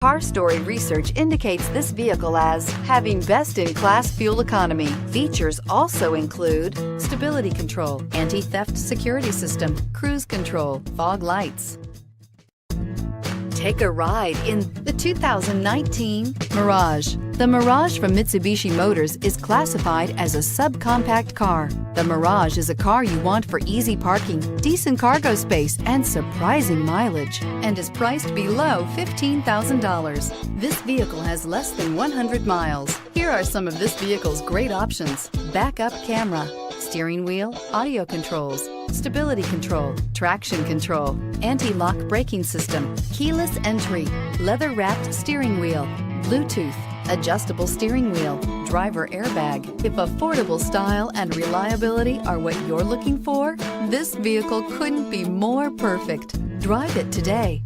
Car Story research indicates this vehicle as having best-in-class fuel economy. Features also include stability control, anti-theft security system, cruise control, fog lights. Take a ride in the 2019 Mirage. The Mirage from Mitsubishi Motors is classified as a subcompact car. The Mirage is a car you want for easy parking, decent cargo space, and surprising mileage, and is priced below $15,000. This vehicle has less than 100 miles. Here are some of this vehicle's great options: backup camera, steering wheel audio controls, stability control, traction control, anti-lock braking system, keyless entry, leather-wrapped steering wheel, Bluetooth, adjustable steering wheel, driver airbag. If affordable style and reliability are what you're looking for, this vehicle couldn't be more perfect. Drive it today.